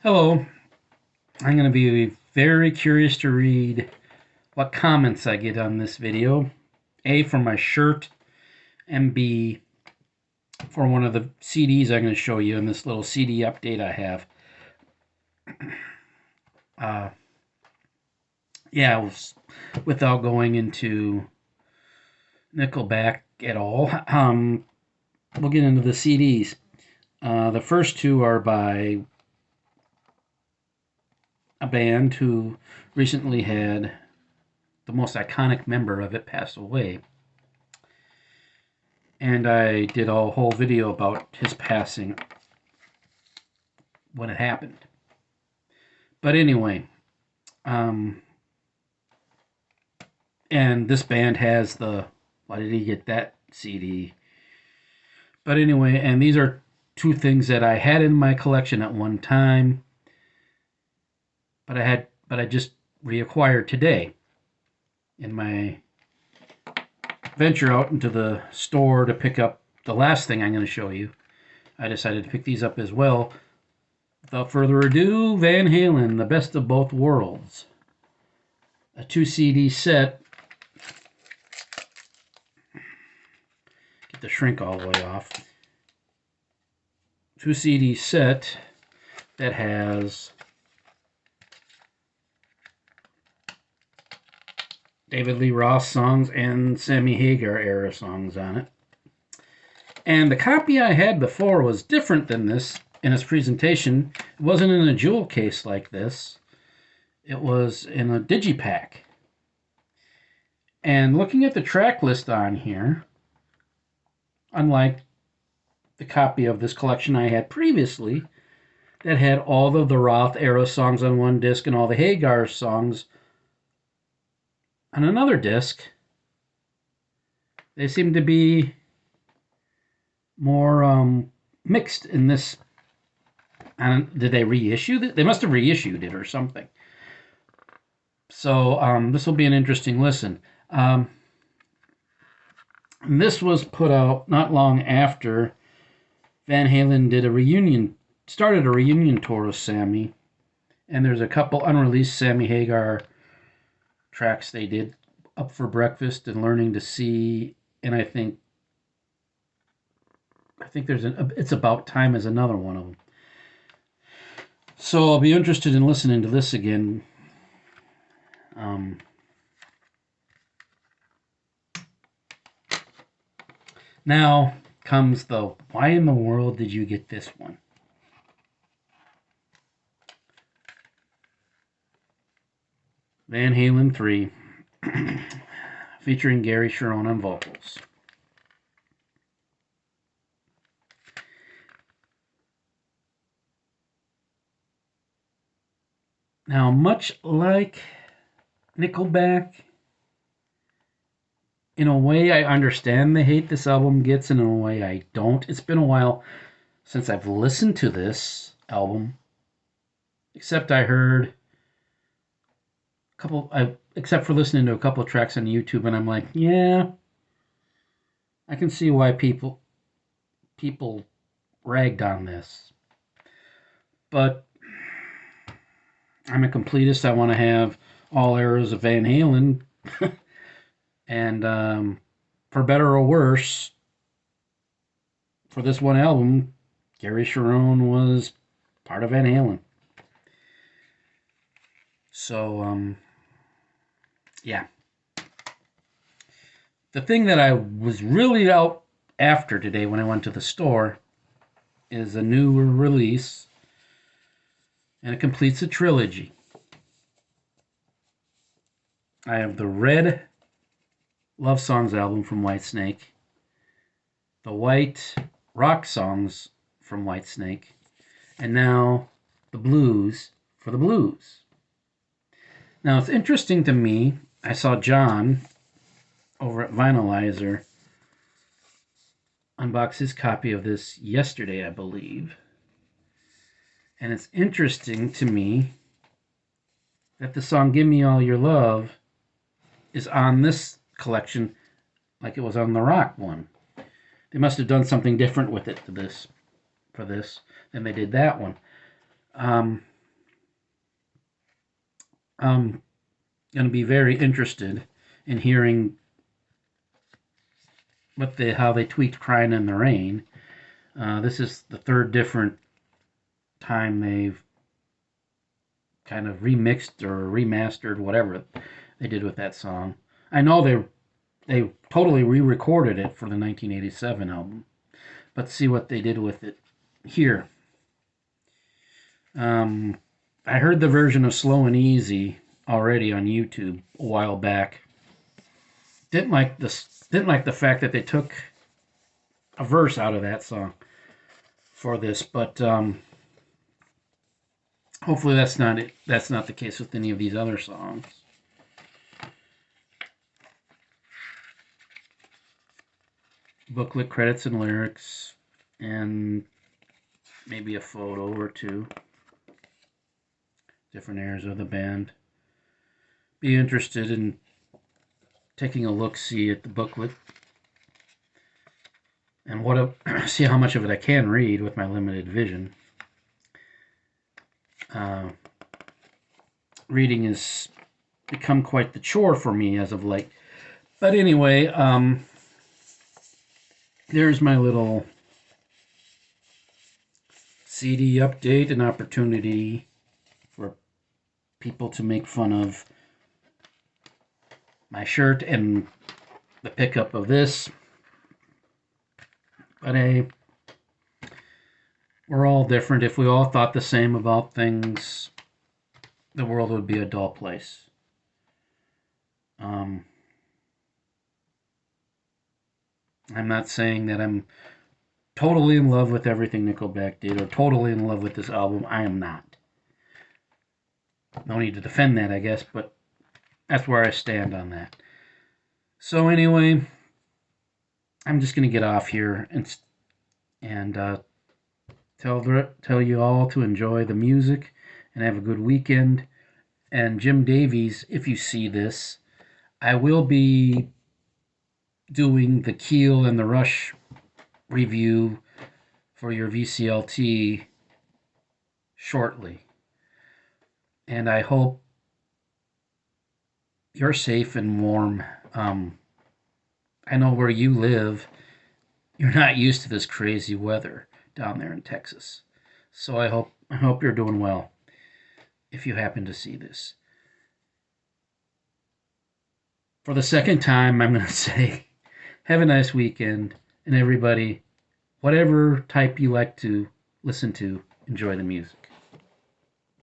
Hello, I'm going to be very curious to read what comments I get on this video. A, for my shirt, and B, for one of the CDs I'm going to show you in this little CD update I have. Uh, yeah, without going into Nickelback at all, we'll get into the CDs. The first two are by a band who recently had the most iconic member of it pass away. And I did a whole video about his passing when it happened. But anyway, and this band has the, why did he get that CD? But anyway, and these are two things that I had in my collection at one time, but I just reacquired today in my venture out into the store to pick up the last thing I'm going to show you. I decided to pick these up as well. Without further ado, Van Halen, The Best of Both Worlds. A 2 CD set. Get the shrink all the way off. 2 CD set that has David Lee Roth songs and Sammy Hagar era songs on it. And the copy I had before was different than this in its presentation. It wasn't in a jewel case like this. It was in a digipack. And looking at the track list on here, unlike the copy of this collection I had previously, that had all of the Roth era songs on one disc and all the Hagar songs on another disc, they seem to be more mixed in this. Did they reissue it? They must have reissued it or something. So this will be an interesting listen. This was put out not long after Van Halen started a reunion tour with Sammy, and there's a couple unreleased Sammy Hagar tracks they did, Up for Breakfast and Learning to See, and I think there's It's About Time is another one of them. So I'll be interested in listening to this again. Now comes the, why in the world did you get this one? Van Halen 3, featuring Gary Cherone on vocals. Now, much like Nickelback, in a way I understand the hate this album gets, and in a way I don't. It's been a while since I've listened to this album, except I heard except for listening to a couple of tracks on YouTube, and I'm like, yeah, I can see why people ragged on this. But I'm a completist. I want to have all eras of Van Halen. And for better or worse, for this one album, Gary Cherone was part of Van Halen. So, yeah. The thing that I was really out after today when I went to the store is a new release, and it completes a trilogy. I have the Red Love Songs album from Whitesnake, the White Rock Songs from Whitesnake, and now the Blues for the Blues. Now, it's interesting to me, I saw John over at Vinylizer unbox his copy of this yesterday, I believe. And it's interesting to me that the song Give Me All Your Love is on this collection like it was on the Rock one. They must have done something different with it for this than they did that one. I'm going to be very interested in hearing how they tweaked "Crying in the Rain." This is the third different time they've kind of remixed or remastered whatever they did with that song. I know they totally re-recorded it for the 1987 album, but see what they did with it here. Um, I heard the version of "Slow and Easy" already on YouTube a while back. Didn't like the fact that they took a verse out of that song for this, but hopefully that's not it. That's not the case with any of these other songs. Booklet, credits, and lyrics, and maybe a photo or two. Different eras of the band. Be interested in taking a look-see at the booklet and see how much of it I can read with my limited vision. Reading has become quite the chore for me as of late. But anyway, there's my little CD update, an opportunity for people to make fun of my shirt and the pickup of this. But we're all different. If we all thought the same about things, the world would be a dull place. I'm not saying that I'm totally in love with everything Nickelback did or totally in love with this album. I am not. No need to defend that, I guess, but that's where I stand on that. So anyway, I'm just going to get off here and tell you all to enjoy the music and have a good weekend. And Jim Davies, if you see this, I will be doing the Keel and the Rush review for your VCLT shortly. And I hope you're safe and warm. I know where you live, you're not used to this crazy weather down there in Texas. So I hope you're doing well if you happen to see this. For the second time, I'm going to say, have a nice weekend, and everybody, whatever type you like to listen to, enjoy the music.